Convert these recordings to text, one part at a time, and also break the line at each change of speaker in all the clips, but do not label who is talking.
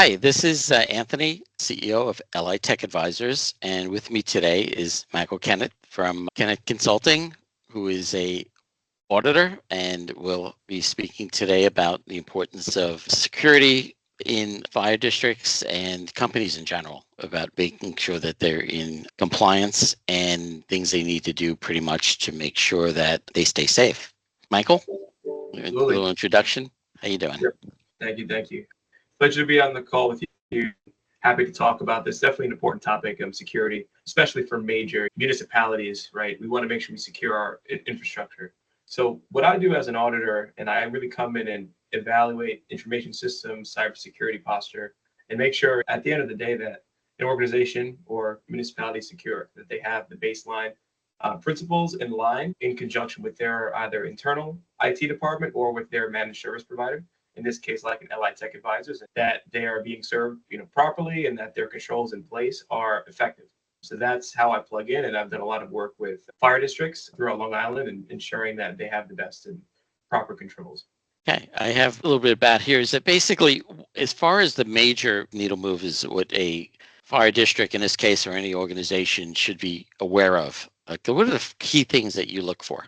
Hi, this is Anthony, CEO of LI Tech Advisors, and with me today is Michael Kennet from Kennet Consulting, who is a auditor, and will be speaking today about the importance of security in fire districts and companies in general, about making sure that they're in compliance and things they need to do pretty much to make sure that they stay safe. Michael, a
Absolutely.
little introduction. How you doing?
Sure. Thank you. Thank you. Pleasure to be on the call with you. Happy to talk about this. Definitely an important topic of security, especially for major municipalities, right? We want to make sure we secure our infrastructure. So what I do as an auditor, and I really come in and evaluate information systems, cybersecurity posture, and make sure at the end of the day that an organization or municipality is secure, that they have the baseline principles in line in conjunction with their either internal IT department or with their managed service provider. In this case, like an LI Tech Advisors, that they are being served, properly, and that their controls in place are effective. So that's how I plug in, and I've done a lot of work with fire districts throughout Long Island and ensuring that they have the best and proper controls.
Okay, I have a little bit about here is that basically, as far as the major needle move is what a fire district in this case or any organization should be aware of. Like, what are the key things that you look for?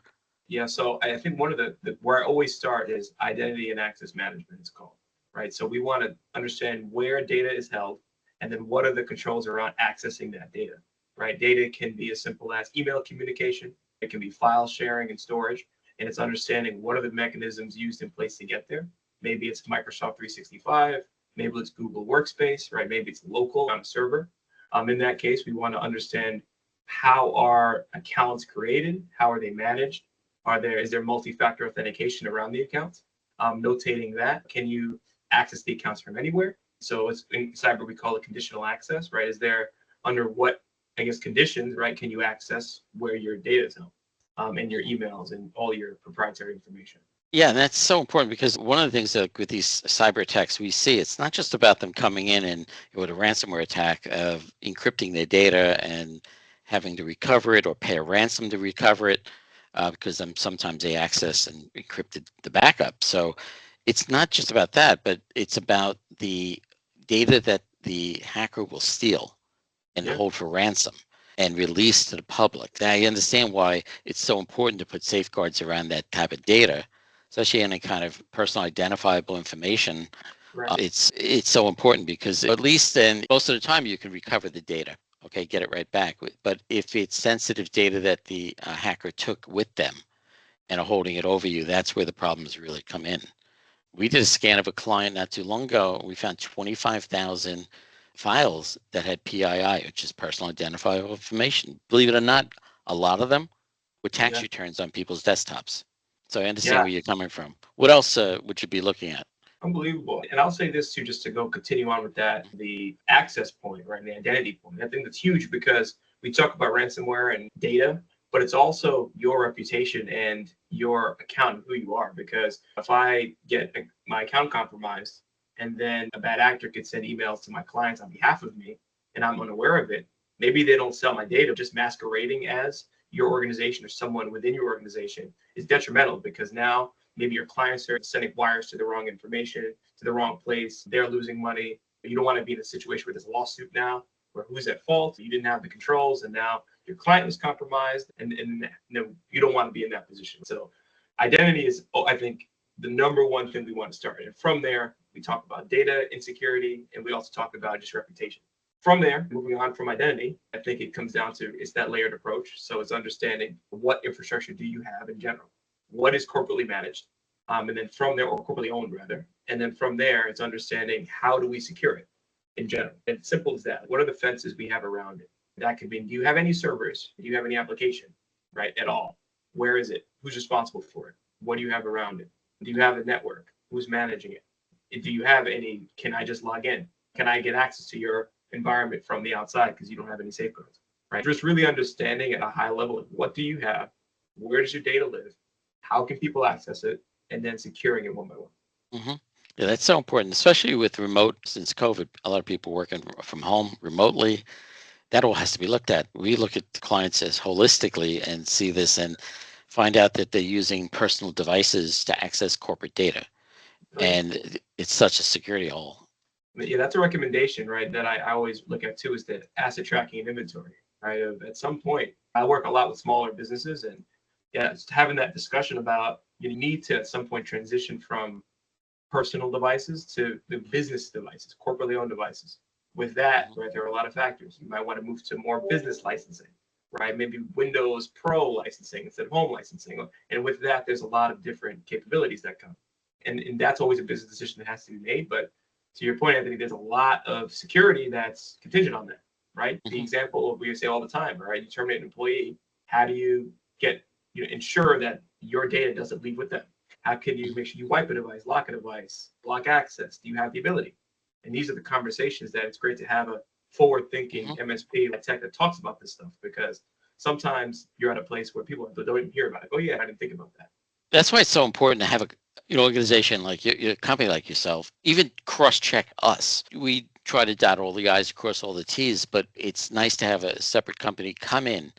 Yeah, so I think one of the where I always start is identity and access management, it's called, right? So we want to understand where data is held and then what are the controls around accessing that data, right? Data can be as simple as email communication, it can be file sharing and storage, and it's understanding what are the mechanisms used in place to get there. Maybe it's Microsoft 365, maybe it's Google Workspace, right? Maybe it's local on a server. In that case, we want to understand how are accounts created, how are they managed, is there multi-factor authentication around the accounts? Notating that, can you access the accounts from anywhere? So it's in cyber, we call it conditional access, right? Is there under what, I guess, conditions, right? Can you access where your data is held and your emails and all your proprietary information?
Yeah, and that's so important because one of the things that with these cyber attacks we see, it's not just about them coming in and with a ransomware attack of encrypting their data and having to recover it or pay a ransom to recover it, because sometimes they access and encrypted the backup. So it's not just about that, but it's about the data that the hacker will steal and
Yeah.
hold for ransom and release to the public. Now, I understand why it's so important to put safeguards around that type of data, especially any kind of personal identifiable information.
Right.
It's so important because at least then most of the time you can recover the data. Okay, get it right back. But if it's sensitive data that the hacker took with them and are holding it over you, that's where the problems really come in. We did a scan of a client not too long ago. We found 25,000 files that had PII, which is personal identifiable information. Believe it or not, a lot of them were tax
Yeah.
returns on people's desktops. So I understand
Yeah.
where you're coming from. What else would you be looking at?
Unbelievable. And I'll say this too, just to go continue on with that, the access point, right? And the identity point. I think that's huge because we talk about ransomware and data, but it's also your reputation and your account and who you are. Because if I get my account compromised and then a bad actor could send emails to my clients on behalf of me and I'm unaware of it, maybe they don't sell my data, just masquerading as your organization or someone within your organization is detrimental because now maybe your clients are sending wires to the wrong information, to the wrong place. They're losing money. You don't want to be in a situation where there's a lawsuit now, where who's at fault? You didn't have the controls, and now your client was compromised, and you don't want to be in that position. So, identity is, I think, the number one thing we want to start. And from there, we talk about data insecurity, and we also talk about just reputation. From there, moving on from identity, I think it comes down to it's that layered approach. So it's understanding what infrastructure do you have in general, what is corporately managed, and then from there, or corporately owned rather, and then from there, it's understanding how do we secure it in general. It's simple as that. What are the fences we have around it? That could be, do you have any servers? Do you have any application, right, at all? Where is it? Who's responsible for it? What do you have around it? Do you have a network? Who's managing it? Do you have any, can I just log in? Can I get access to your environment from the outside because you don't have any safeguards, right? Just really understanding at a high level of what do you have? Where does your data live? How can people access it? And then securing it one by one.
Hmm. Yeah, that's so important, especially with remote. Since COVID, a lot of people working from home remotely. That all has to be looked at. We look at the clients as holistically and see this and find out that they're using personal devices to access corporate data.
Oh, yeah.
And it's such a security hole.
But yeah, that's a recommendation, right? That I always look at too is the asset tracking and inventory, right? At some point, I work a lot with smaller businesses, and yeah, it's having that discussion about you need to at some point transition from personal devices to the business devices, corporately owned devices. With that,
Mhm.
right, there are a lot of factors. You might want to move to more business licensing, right? Maybe Windows Pro licensing instead of home licensing. And with that, there's a lot of different capabilities that come. And that's always a business decision that has to be made. But to your point, Anthony, there's a lot of security that's contingent on that, right? The
Mhm.
example we say all the time, right? You terminate an employee, how do you get, ensure that your data doesn't leave with them? How can you make sure you wipe a device, lock a device, block access? Do you have the ability? And these are the conversations that it's great to have a forward-thinking
Mhm.
MSP like tech that talks about this stuff, because sometimes you're at a place where people don't even hear about it. Oh yeah, I didn't think about that.
That's why it's so important to have an organization like your company like yourself, even cross-check us. We try to dot all the I's, cross all the T's, but it's nice to have a separate company come in,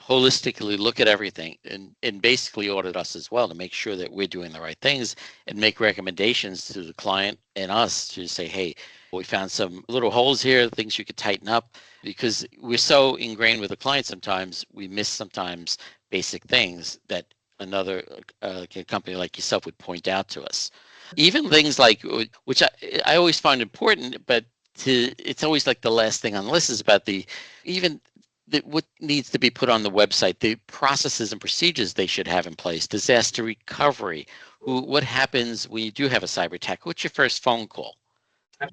holistically look at everything and basically audit us as well to make sure that we're doing the right things and make recommendations to the client and us to say, hey, we found some little holes here, things you could tighten up, because we're so ingrained with the client sometimes we miss sometimes basic things that another like a company like yourself would point out to us. Even things like which I always find important, but it's always like the last thing on the list is about the even what needs to be put on the website, the processes and procedures they should have in place, disaster recovery, what happens when you do have a cyber attack, what's your first phone call?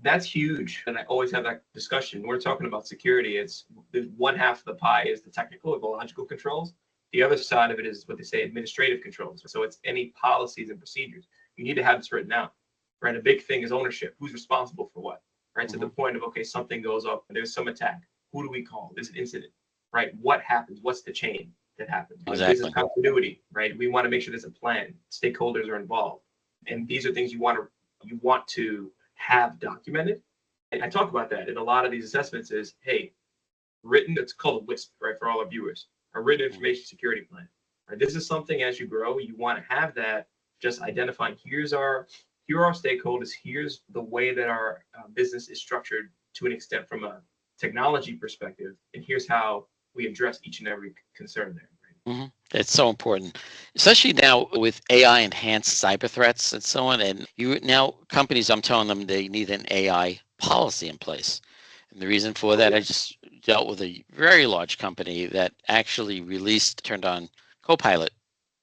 That's huge. And I always have that discussion. When we're talking about security, it's the one half of the pie is the technical or the logical controls. The other side of it is what they say administrative controls. So it's any policies and procedures. You need to have this written out, right? A big thing is ownership. Who's responsible for what, right? To the
Hmm.
point of, okay, something goes up, there's some attack. Who do we call? There's an incident, right? What happens? What's the chain that happens? Business
Exactly.
continuity, right? We want to make sure there's a plan. Stakeholders are involved. And these are things you want to have documented. And I talk about that in a lot of these assessments is, hey, written, it's called a WISP, right, for all our viewers, a written
Mhm.
information security plan. Right? This is something as you grow, you want to have that just identifying here are our stakeholders, here's the way that our business is structured to an extent from a technology perspective, and here's how we address each and every concern there.
Mhm. It's so important, especially now with AI enhanced cyber threats and so on. And you now companies, I'm telling them they need an AI policy in place. And the reason for
Oh
that,
yeah.
I just dealt with a very large company that actually turned on Copilot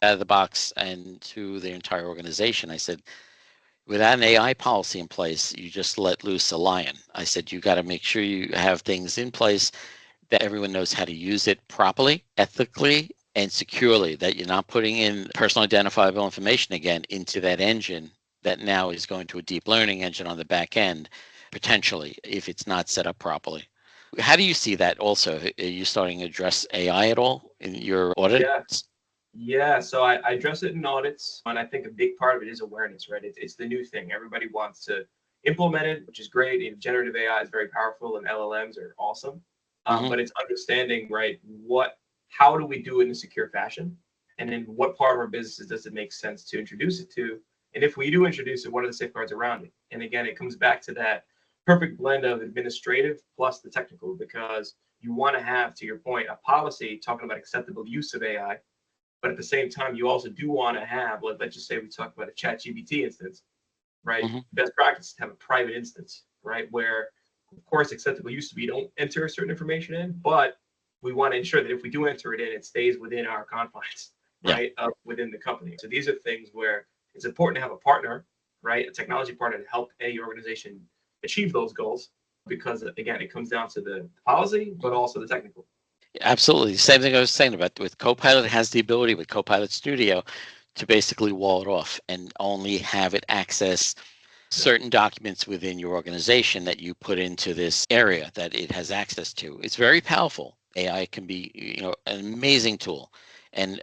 out of the box and to the entire organization. I said, without an AI policy in place, you just let loose a lion. I said, you got to make sure you have things in place that everyone knows how to use it properly, ethically, and securely, that you're not putting in personal identifiable information again into that engine that now is going to a deep learning engine on the back end, potentially, if it's not set up properly. How do you see that also? Are you starting to address AI at all in your
Yeah.
audits?
Yeah, so I address it in audits, and I think a big part of it is awareness, right? It's the new thing. Everybody wants to implement it, which is great. Generative AI is very powerful, and LLMs are awesome.
Hmm.
But it's understanding, right? How do we do it in a secure fashion, and in what part of our businesses does it make sense to introduce it to? And if we do introduce it, what are the safeguards around it? And again, it comes back to that perfect blend of administrative plus the technical, because you want to have, to your point, a policy talking about acceptable use of AI, but at the same time, you also do want to have, let's just say we talk about a chat GBT instance, right?
Hmm.
Best practice is to have a private instance, right? Where, of course, acceptable used to be don't enter certain information in, but we want to ensure that if we do enter it in, it stays within our confines,
Yeah,
right? Within the company. So these are things where it's important to have a partner, right? A technology partner to help any organization achieve those goals. Because again, it comes down to the policy, but also the technical.
absolutely. Same thing I was saying about with Copilot has the ability with Copilot Studio to basically wall it off and only have it access certain documents within your organization that you put into this area that it has access to. It's very powerful. AI can be, an amazing tool. And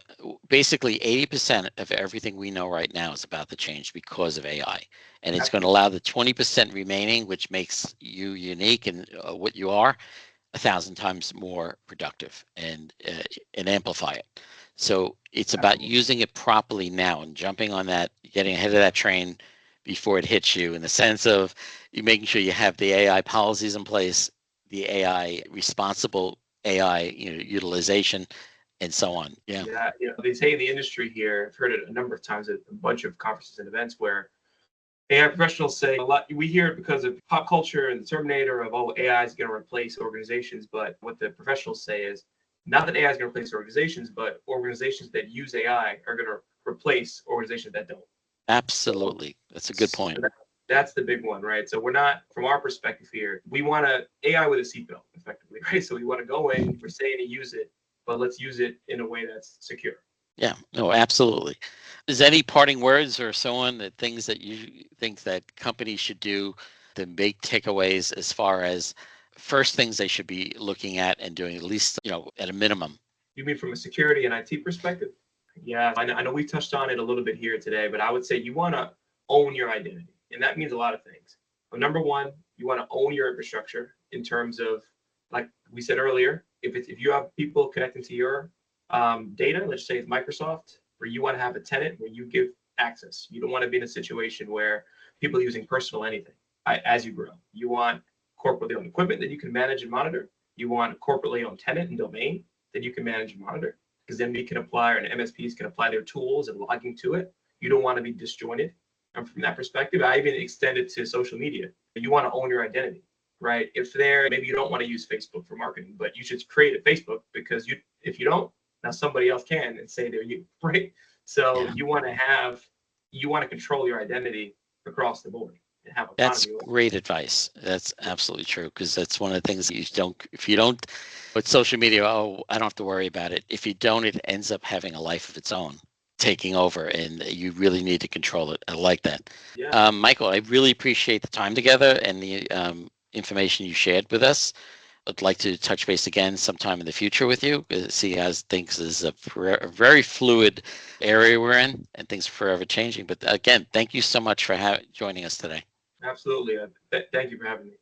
basically 80% of everything we know right now is about to change because of AI. And it's going to
Absolutely.
allow the 20% remaining, which makes you unique and what you are, 1,000 times more productive and amplify it. So it's about
Absolutely.
using it properly now and jumping on that, getting ahead of that train before it hits you, in the sense of you making sure you have the AI policies in place, the AI responsible AI, utilization, and so on. Yeah.
Yeah, they say in the industry here, I've heard it a number of times at a bunch of conferences and events where AI professionals say a lot. We hear it because of pop culture and the Terminator of, oh, AI is going to replace organizations. But what the professionals say is not that AI is going to replace organizations, but organizations that use AI are going to replace organizations that don't.
Absolutely. That's a good
So
point.
that's the big one, right? So we're not, from our perspective here, we want to AI with a seatbelt, effectively, right? So we want to go in, we're saying to use it, but let's use it in a way that's secure.
Yeah, no, absolutely. Is any parting words or so on, that things that you think that companies should do, the big takeaways as far as first things they should be looking at and doing, at least, at a minimum?
You mean from a security and IT perspective? Yeah, I know we touched on it a little bit here today, but I would say you want to own your identity. And that means a lot of things. But number one, you want to own your infrastructure in terms of, like we said earlier, if you have people connecting to your data, let's say it's Microsoft, where you want to have a tenant where you give access. You don't want to be in a situation where people are using personal anything as you grow. You want corporately owned equipment that you can manage and monitor. You want corporately owned tenant and domain that you can manage and monitor, because then we can apply, or MSPs can apply their tools and logging to it. You don't want to be disjointed. And from that perspective, I even extend it to social media. You want to own your identity, right? If maybe you don't want to use Facebook for marketing, but you should create a Facebook, because if you don't, now somebody else can and say they're you, right? So
Yeah.
you want to control your identity across the board and have
That's
autonomy.
great advice. That's absolutely true, because that's one of the things that if you don't, with social media, oh, I don't have to worry about it. If you don't, it ends up having a life of its own, taking over, and you really need to control it. I like that.
Yeah,
Michael, I really appreciate the time together and the information you shared with us. I'd like to touch base again sometime in the future with you, see as things is a very fluid area we're in, and things are forever changing. But again, thank you so much for joining us today.
absolutely. Thank you for having me.